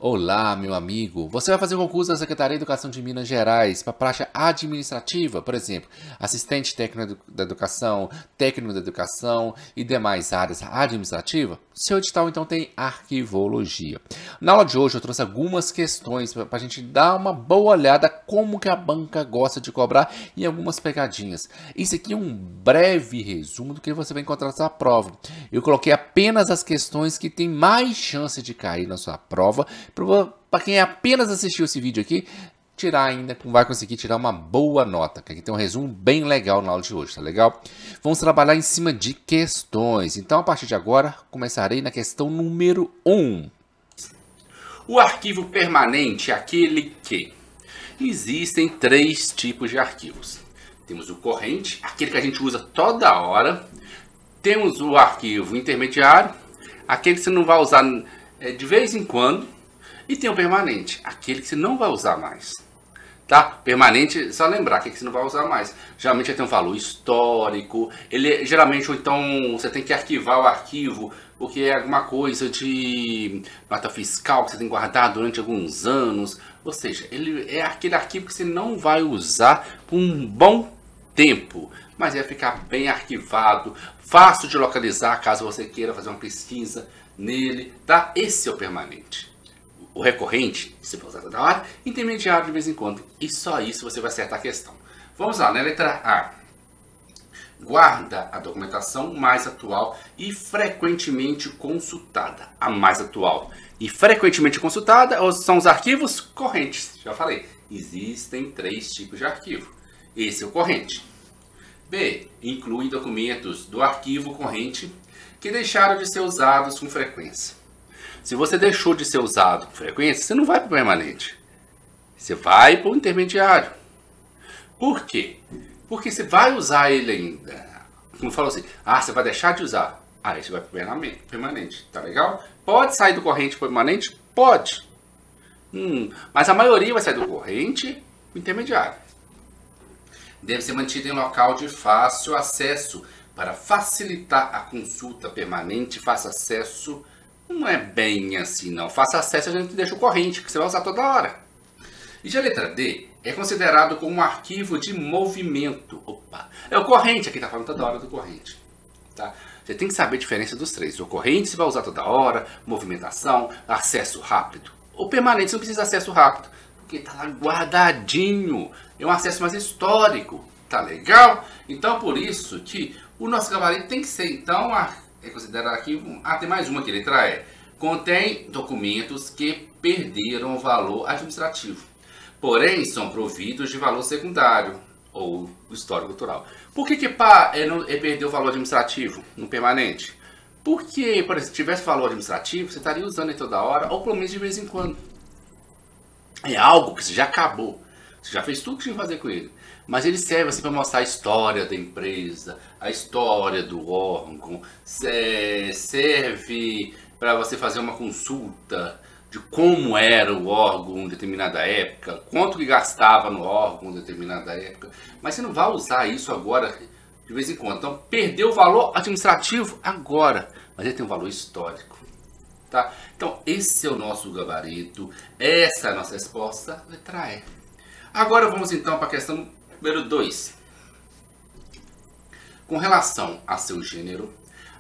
Olá, meu amigo. Você vai fazer concurso da Secretaria de Educação de Minas Gerais para praça administrativa, por exemplo, assistente técnico da educação, técnico da educação e demais áreas administrativas? Seu edital então tem arquivologia. Na aula de hoje eu trouxe algumas questões para a gente dar uma boa olhada como que a banca gosta de cobrar e algumas pegadinhas. Isso aqui é um breve resumo do que você vai encontrar na sua prova. Eu coloquei apenas as questões que têm mais chance de cair na sua prova, para quem apenas assistiu esse vídeo aqui, vai conseguir tirar uma boa nota. Aqui tem um resumo bem legal na aula de hoje, tá legal? Vamos trabalhar em cima de questões. Então, a partir de agora, começarei na questão número 1. O arquivo permanente é aquele que... Existem 3 tipos de arquivos. Temos o corrente, aquele que a gente usa toda hora. Temos o arquivo intermediário, aquele que você não vai usar de vez em quando. E tem o permanente, aquele que você não vai usar mais. Tá? Permanente, só lembrar que você não vai usar mais. Geralmente ele tem um valor histórico. Geralmente, ou então, você tem que arquivar o arquivo porque é alguma coisa de nota fiscal que você tem que guardar durante alguns anos. Ou seja, ele é aquele arquivo que você não vai usar por um bom tempo, mas vai ficar bem arquivado, fácil de localizar caso você queira fazer uma pesquisa nele, tá? Esse é o permanente. O recorrente, você vai usar toda hora, intermediário de vez em quando, e só isso você vai acertar a questão. Vamos lá, na letra A. Guarda a documentação mais atual e frequentemente consultada. A mais atual e frequentemente consultada são os arquivos correntes. Já falei, existem 3 tipos de arquivo. Esse é o corrente. B. Inclui documentos do arquivo corrente que deixaram de ser usados com frequência. Se você deixou de ser usado com frequência, você não vai para o permanente. Você vai para o intermediário. Por quê? Porque você vai usar ele ainda. Como falou assim, você vai deixar de usar. Aí você vai para o permanente. Tá legal? Pode sair do corrente para o permanente? Pode. Mas a maioria vai sair do corrente para o intermediário. Deve ser mantido em local de fácil acesso para facilitar a consulta permanente. Fácil acesso não é bem assim não. Fácil acesso a gente deixa o corrente, que você vai usar toda hora. E já a letra D é considerado como um arquivo de movimento. Opa, é o corrente, aqui está falando toda hora do corrente. Tá? Você tem que saber a diferença dos 3. O corrente você vai usar toda hora, movimentação, acesso rápido. O permanente você não precisa de acesso rápido, porque está lá guardadinho. É um acesso mais histórico. Tá legal? Então por isso que o nosso gabarito tem que ser, então, é considerado arquivo... tem mais uma aqui, letra E. Contém documentos que perderam o valor administrativo, porém são providos de valor secundário ou histórico cultural. Por que perdeu o valor administrativo no permanente? Porque, por exemplo, se tivesse valor administrativo, você estaria usando ele toda hora, ou pelo menos de vez em quando. É algo que você já acabou. Você já fez tudo que tinha que fazer com ele. Mas ele serve assim para mostrar a história da empresa, a história do órgão. Serve para você fazer uma consulta de como era o órgão em determinada época, quanto que gastava no órgão em determinada época. Mas você não vai usar isso agora de vez em quando. Então, perdeu o valor administrativo agora, mas ele tem um valor histórico. Tá? Então, esse é o nosso gabarito. Essa é a nossa resposta, letra E. Agora vamos então para a questão número 2. Com relação a seu gênero,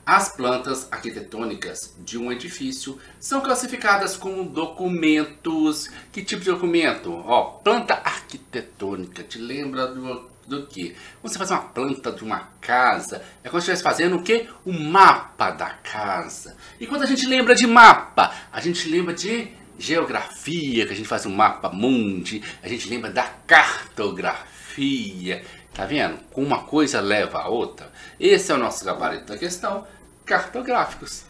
as plantas arquitetônicas de um edifício são classificadas como documentos. Que tipo de documento? Planta arquitetônica. Te lembra do quê? Quando você faz uma planta de uma casa, é quando você estivesse fazendo o quê? O mapa da casa. E quando a gente lembra de mapa, a gente lembra de geografia, que a gente faz um mapa mundi, a gente lembra da cartografia. Tá vendo? Com uma coisa leva a outra. Esse é o nosso gabarito da questão, cartográficos.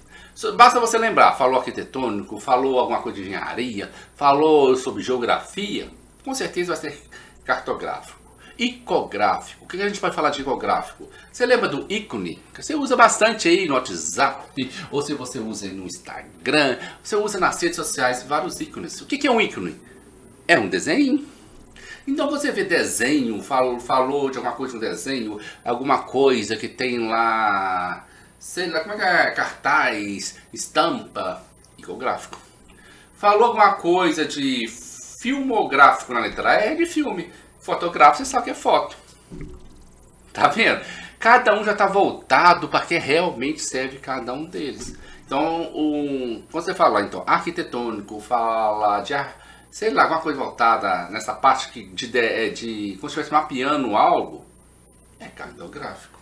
Basta você lembrar, falou arquitetônico, falou alguma coisa de engenharia, falou sobre geografia, com certeza vai ser cartográfico. Icográfico. O que a gente vai falar de icográfico? Você lembra do ícone? Que você usa bastante aí no WhatsApp, ou se você usa no Instagram, você usa nas redes sociais vários ícones. O que é um ícone? É um desenho. Então você vê desenho, falou de alguma coisa no desenho, alguma coisa que tem lá, sei lá, como é que é? Cartaz, estampa, icográfico. Falou alguma coisa de filmográfico na letra E, é de filme. Fotográfico, você sabe que é foto. Tá vendo? Cada um já está voltado para que realmente serve cada um deles. Então, quando você fala então, arquitetônico, fala de, sei lá, alguma coisa voltada nessa parte que como se estivesse mapeando algo, é cartográfico.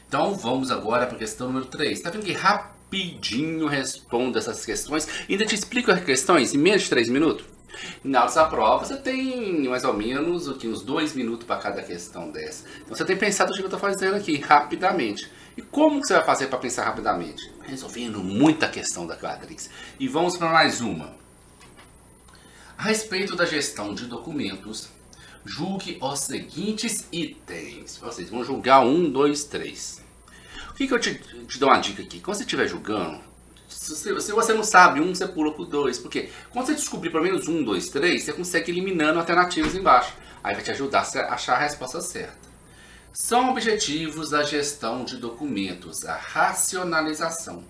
Então, vamos agora para a questão número 3. Tá vendo que rapidinho respondo essas questões? Ainda te explico as questões em menos de 3 minutos? Na nossa prova você tem mais ou menos uns 2 minutos para cada questão dessa. Então você tem pensado o que eu estou fazendo aqui, rapidamente. E como que você vai fazer para pensar rapidamente? Resolvendo muita questão da Quadrix. E vamos para mais uma. A respeito da gestão de documentos, julgue os seguintes itens. Vocês vão julgar 1, 2, 3. O que eu te dou uma dica aqui? Quando você estiver julgando, se você não sabe 1, você pula pro 2. Porque quando você descobrir pelo menos 1, 2, 3, você consegue ir eliminando alternativas embaixo. Aí vai te ajudar a achar a resposta certa. São objetivos da gestão de documentos: a racionalização,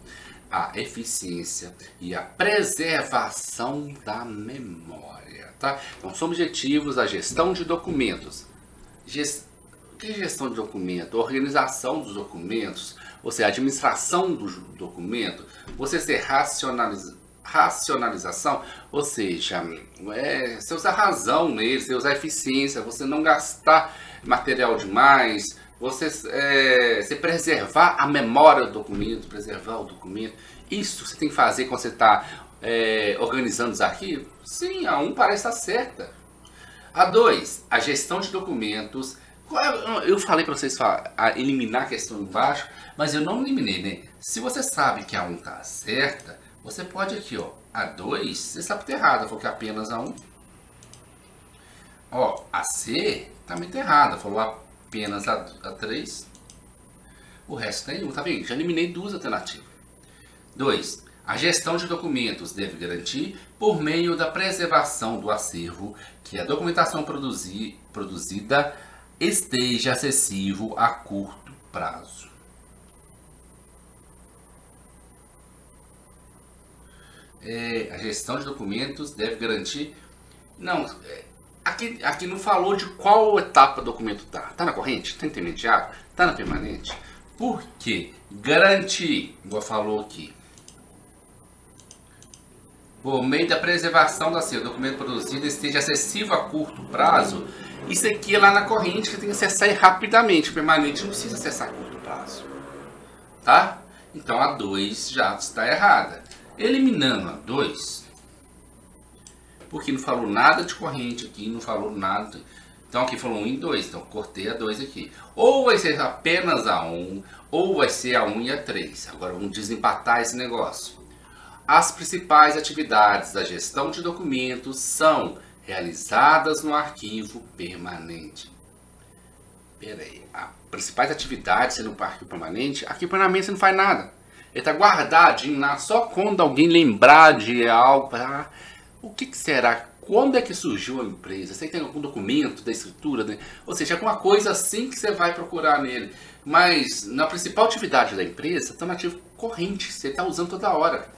a eficiência e a preservação da memória. Tá? Então, são objetivos da gestão de documentos. O que é gestão de documento? Organização dos documentos, ou seja, a administração do documento, você ser racionalização, ou seja, você usar razão nele, você usar eficiência, você não gastar material demais, você preservar a memória do documento, preservar o documento. Isso você tem que fazer quando você está organizando os arquivos? Sim, a 1 parece estar certa. A 2, a gestão de documentos. Eu falei para vocês eliminar a questão embaixo, mas eu não eliminei, né? Se você sabe que a 1 está certa, você pode aqui, ó, a 2, você sabe que está errada, falou que apenas a 1. Ó, a C está muito errada, falou apenas a 3. O resto tem 1, tá vendo? Já eliminei 2 alternativas. 2. A gestão de documentos deve garantir, por meio da preservação do acervo, que a documentação produzida esteja acessível a curto prazo. A gestão de documentos deve garantir... Não, aqui não falou de qual etapa o documento está. Está na corrente? Está intermediário? Está na permanente? Por quê? Garantir, igual falou aqui, por meio da preservação do acervo, o documento produzido esteja acessível a curto prazo. Isso aqui é lá na corrente que tem que acessar rapidamente. O permanente não precisa acessar a curto prazo. Tá? Então a 2 já está errada. Eliminando a 2, porque não falou nada de corrente aqui, não falou nada. Então aqui falou 1 e 2, então cortei a 2 aqui. Ou vai ser apenas a 1, ou vai ser a 1 e a 3. Agora vamos desempatar esse negócio. As principais atividades da gestão de documentos são realizadas no arquivo permanente. Peraí, as principais atividades no arquivo permanente? Arquivo permanente você não faz nada. Ele está guardadinho lá, só quando alguém lembrar de algo. O que será? Quando é que surgiu a empresa? Você tem algum documento da escritura? Né? Ou seja, alguma coisa assim que você vai procurar nele. Mas na principal atividade da empresa está no ativo corrente, você está usando toda hora.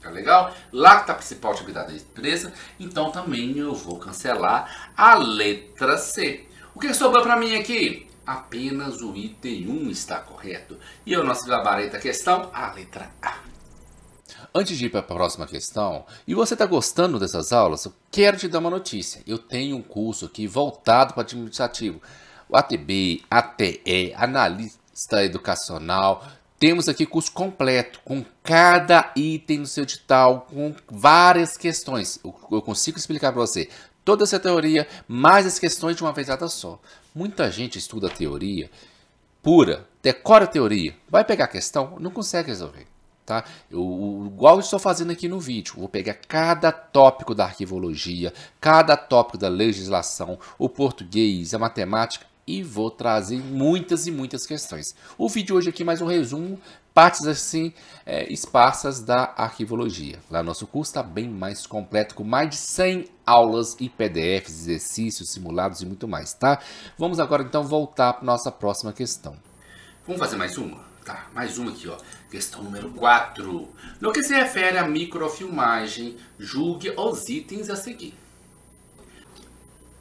Tá legal? Lá que está a principal atividade da empresa, então também eu vou cancelar a letra C. O que sobrou para mim aqui? Apenas o item 1 está correto. E o nosso gabarito da questão, a letra A. Antes de ir para a próxima questão, e você está gostando dessas aulas, eu quero te dar uma notícia. Eu tenho um curso aqui voltado para administrativo. O ATB, ATE, analista educacional. Temos aqui curso completo, com cada item no seu edital, com várias questões. Eu consigo explicar para você toda essa teoria, mais as questões de uma vezada só. Muita gente estuda a teoria pura, decora a teoria, vai pegar a questão, não consegue resolver. Tá? Igual eu estou fazendo aqui no vídeo, vou pegar cada tópico da arquivologia, cada tópico da legislação, o português, a matemática, e vou trazer muitas e muitas questões. O vídeo hoje aqui é mais um resumo, partes assim esparsas da arquivologia. Lá nosso curso está bem mais completo, com mais de 100 aulas e PDFs, exercícios, simulados e muito mais, tá? Vamos agora então voltar para nossa próxima questão. Vamos fazer mais uma? Tá, mais uma aqui, ó. Questão número 4. No que se refere à microfilmagem, julgue os itens a seguir.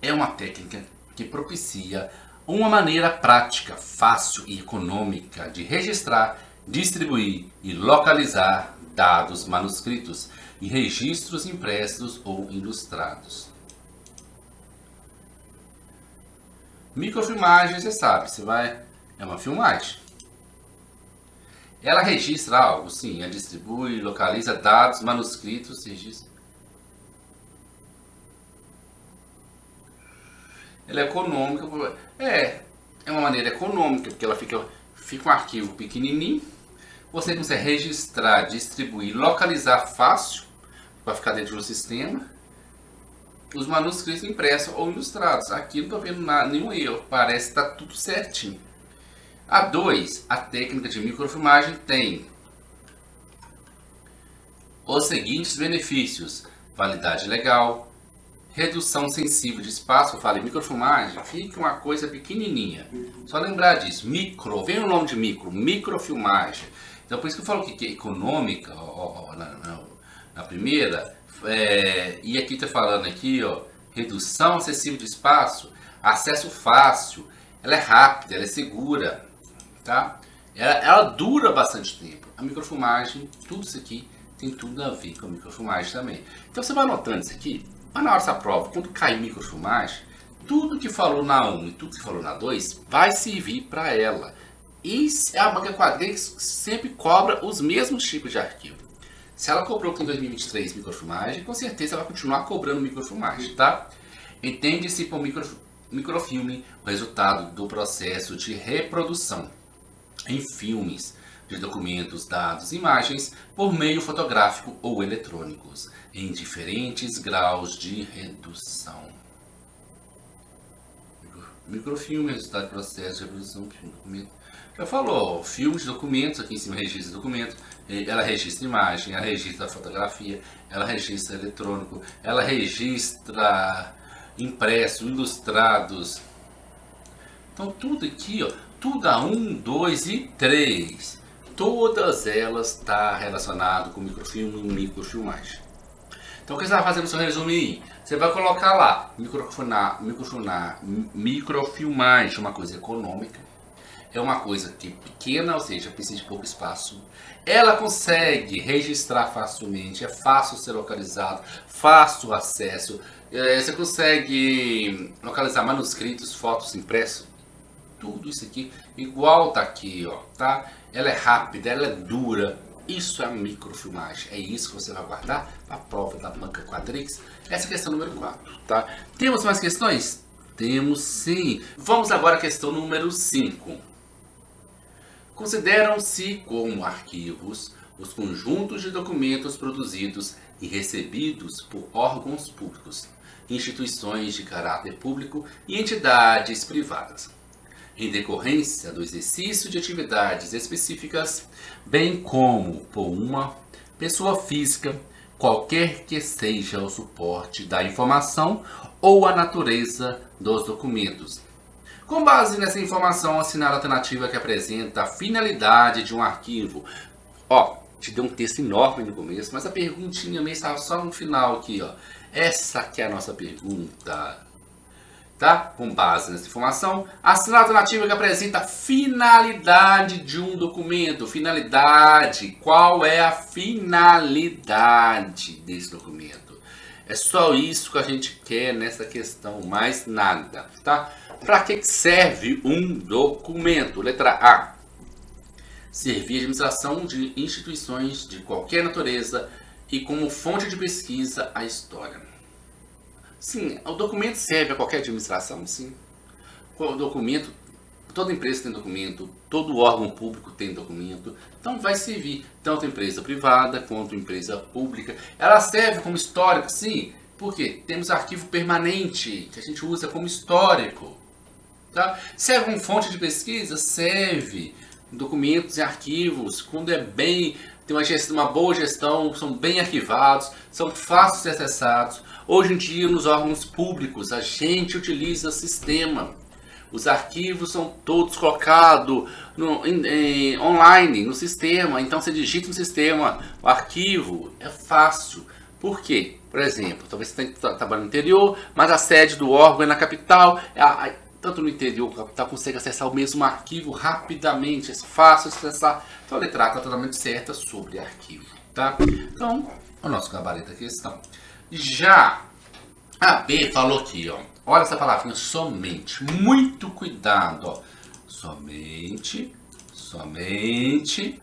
É uma técnica que propicia uma maneira prática, fácil e econômica de registrar, distribuir e localizar dados manuscritos e registros impressos ou ilustrados. Microfilmagem, você sabe, é uma filmagem. Ela registra algo, sim, ela distribui, localiza dados manuscritos, registra. Ela é econômica, é uma maneira econômica, porque ela fica um arquivo pequenininho, você consegue registrar, distribuir, localizar fácil, para ficar dentro do sistema, os manuscritos impressos ou ilustrados. Aqui não estou vendo nenhum erro, parece que está tudo certinho. A 2, a técnica de microfilmagem tem os seguintes benefícios: validade legal, redução sensível de espaço. Eu falei microfilmagem, fica uma coisa pequenininha. Só lembrar disso. Micro, vem o nome de microfilmagem. Então por isso que eu falo que é econômica, na primeira. E aqui está falando aqui, ó, redução acessível de espaço, acesso fácil, ela é rápida, ela é segura, tá? Ela dura bastante tempo. A microfilmagem, tudo isso aqui tem tudo a ver com a microfilmagem também. Então você vai anotando isso aqui, mas na hora dessa prova, quando cair microfilmagem, tudo que falou na 1 e tudo que falou na 2 vai servir para ela. E a banca Quadrix sempre cobra os mesmos tipos de arquivo. Se ela cobrou aqui em 2023 microfilmagem, com certeza ela vai continuar cobrando microfilmagem, tá? Entende-se por microfilme o resultado do processo de reprodução em filmes de documentos, dados e imagens por meio fotográfico ou eletrônicos, em diferentes graus de redução. Microfilme, resultado do processo de reprodução de um documento. Já falou, filmes, documentos, aqui em cima registra documento, ela registra imagem, ela registra fotografia, ela registra eletrônico, ela registra impresso, ilustrados. Então tudo aqui, ó, tudo a 1, 2 e 3, todas elas estão relacionadas com microfilme e microfilmagem. Então o que você vai fazer no seu resumo aí? Você vai colocar lá, microfilmagem, uma coisa econômica. É uma coisa que é pequena, ou seja, precisa de pouco espaço. Ela consegue registrar facilmente, é fácil ser localizado, fácil acesso. Você consegue localizar manuscritos, fotos impressos. Tudo isso aqui, igual tá aqui, ó, tá? Ela é rápida, ela é dura. Isso é a microfilmagem. É isso que você vai guardar para a prova da banca Quadrix. Essa é a questão número 4, tá? Temos mais questões? Temos sim. Vamos agora à questão número 5. Consideram-se como arquivos os conjuntos de documentos produzidos e recebidos por órgãos públicos, instituições de caráter público e entidades privadas, em decorrência do exercício de atividades específicas, bem como por uma pessoa física, qualquer que seja o suporte da informação ou a natureza dos documentos. Com base nessa informação, assinar a alternativa que apresenta a finalidade de um arquivo. Ó, te deu um texto enorme no começo, mas a perguntinha mesmo estava só no final aqui, ó. Essa que é a nossa pergunta. Tá? Com base nessa informação, assinar a alternativa que apresenta a finalidade de um documento. Finalidade. Qual é a finalidade desse documento? É só isso que a gente quer nessa questão, mais nada, tá? Para que serve um documento? Letra A. Servir a administração de instituições de qualquer natureza e como fonte de pesquisa a história. Sim, o documento serve a qualquer administração, sim. O documento, toda empresa tem documento, todo órgão público tem documento, então vai servir tanto empresa privada quanto empresa pública. Ela serve como histórico, sim, porque temos arquivo permanente, que a gente usa como histórico. Tá? Serve como fonte de pesquisa? Serve. Documentos e arquivos, quando é bem, tem uma boa gestão, são bem arquivados, são fáceis de ser acessados. Hoje em dia, nos órgãos públicos, a gente utiliza sistema. Os arquivos são todos colocados online, no sistema. Então você digita no sistema o arquivo, é fácil. Por quê? Por exemplo, talvez você tenha que trabalhar no interior, mas a sede do órgão é na capital. Tanto no interior como na capital consegue acessar o mesmo arquivo rapidamente, é fácil acessar. Então a letra A está totalmente certa sobre arquivo, tá? Então, o nosso gabarito aqui está. Já a B falou aqui, ó. Olha essa palavrinha, somente. Muito cuidado, ó. Somente.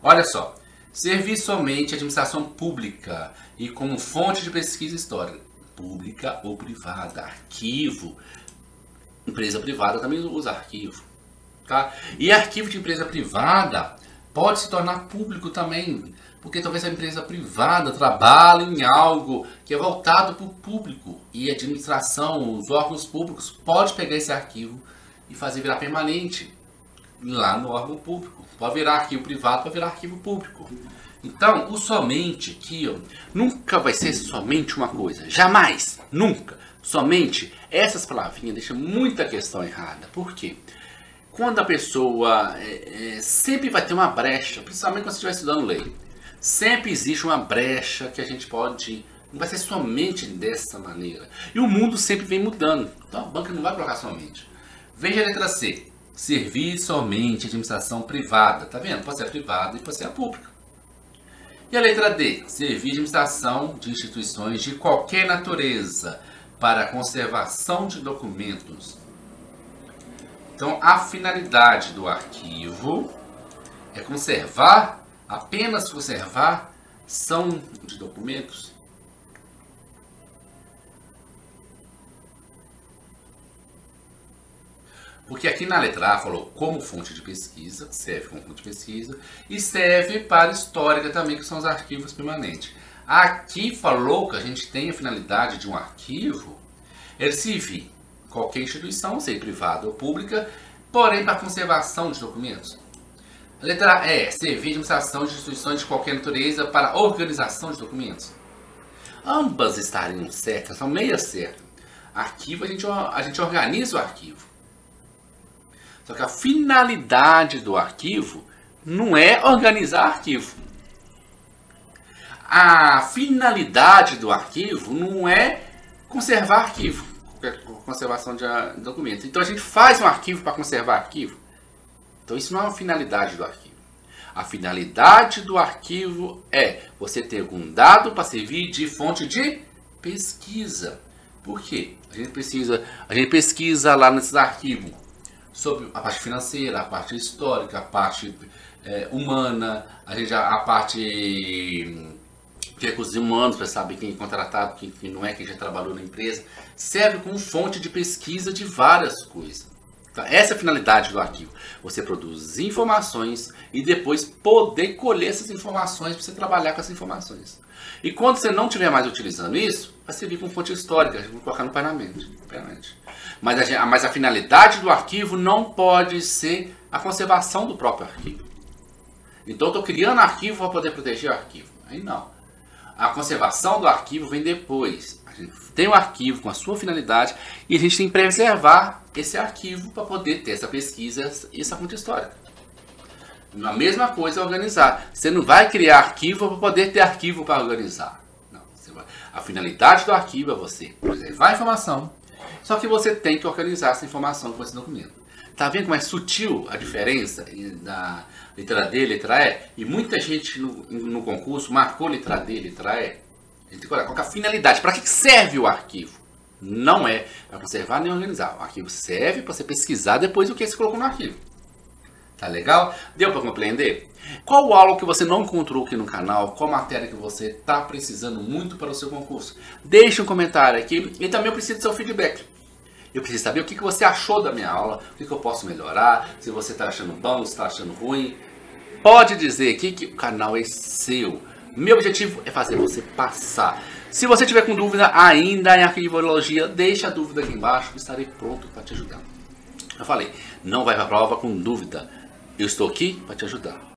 Olha só. Servir somente a administração pública e como fonte de pesquisa histórica. Pública ou privada. Arquivo. Empresa privada também usa arquivo. Tá? E arquivo de empresa privada pode se tornar público também. Porque talvez a empresa privada trabalhe em algo que é voltado para o público. E a administração, os órgãos públicos, pode pegar esse arquivo e fazer virar permanente lá no órgão público. Pode virar arquivo privado, pode virar arquivo público. Então, o somente aqui, ó, nunca vai ser somente uma coisa. Jamais, nunca. Somente, essas palavrinhas deixam muita questão errada. Por quê? Quando a pessoa sempre vai ter uma brecha, principalmente quando você estiver estudando lei. Sempre existe uma brecha que a gente pode... Não vai ser somente dessa maneira. E o mundo sempre vem mudando. Então a banca não vai colocar somente. Veja a letra C. Servir somente a administração privada. Tá vendo? Pode ser a privada e pode ser a pública. E a letra D. Servir a administração de instituições de qualquer natureza para a conservação de documentos. Então a finalidade do arquivo é conservar... Apenas conservar são de documentos. Porque aqui na letra A falou como fonte de pesquisa, serve como fonte de pesquisa, e serve para histórica também, que são os arquivos permanentes. Aqui falou que a gente tem a finalidade de um arquivo, ele servir qualquer instituição, seja privada ou pública, porém para conservação de documentos. A letra A é servir de administração de instituições de qualquer natureza para organização de documentos. Ambas estariam certas, são meias certas. Arquivo, a gente organiza o arquivo. Só que a finalidade do arquivo não é organizar arquivo. A finalidade do arquivo não é conservar arquivo, conservação de documentos. Então a gente faz um arquivo para conservar arquivo. Então isso não é uma finalidade do arquivo. A finalidade do arquivo é você ter algum dado para servir de fonte de pesquisa. Por quê? A gente pesquisa lá nesses arquivos sobre a parte financeira, a parte histórica, a parte humana, a parte de recursos humanos, para saber quem é contratado, quem não é, quem já trabalhou na empresa. Serve como fonte de pesquisa de várias coisas. Essa é a finalidade do arquivo. Você produzir informações e depois poder colher essas informações para você trabalhar com essas informações. E quando você não estiver mais utilizando isso, vai servir como fonte histórica. A gente vai colocar no painamento. Mas a finalidade do arquivo não pode ser a conservação do próprio arquivo. Então eu estou criando arquivo para poder proteger o arquivo. Aí não. A conservação do arquivo vem depois. A gente tem o arquivo com a sua finalidade e a gente tem que preservar esse arquivo para poder ter essa pesquisa e essa fonte histórica. A mesma coisa é organizar. Você não vai criar arquivo para poder ter arquivo para organizar. Não. A finalidade do arquivo é você preservar a informação, só que você tem que organizar essa informação com esse documento. Tá vendo como é sutil a diferença da letra D e letra E? E muita gente no concurso marcou letra D e letra E. A gente tem que olhar qual é a finalidade. Para que serve o arquivo? Não é para conservar nem organizar. O arquivo serve para você pesquisar depois o que você colocou no arquivo. Tá legal? Deu para compreender? Qual aula que você não encontrou aqui no canal? Qual matéria que você está precisando muito para o seu concurso? Deixe um comentário aqui e também eu preciso do seu feedback. Eu preciso saber o que você achou da minha aula, o que eu posso melhorar, se você está achando bom, se está achando ruim. Pode dizer aqui que o canal é seu. Meu objetivo é fazer você passar. Se você tiver com dúvida ainda em arquivologia, deixa a dúvida aqui embaixo que estarei pronto para te ajudar. Eu falei, não vai para a prova com dúvida. Eu estou aqui para te ajudar.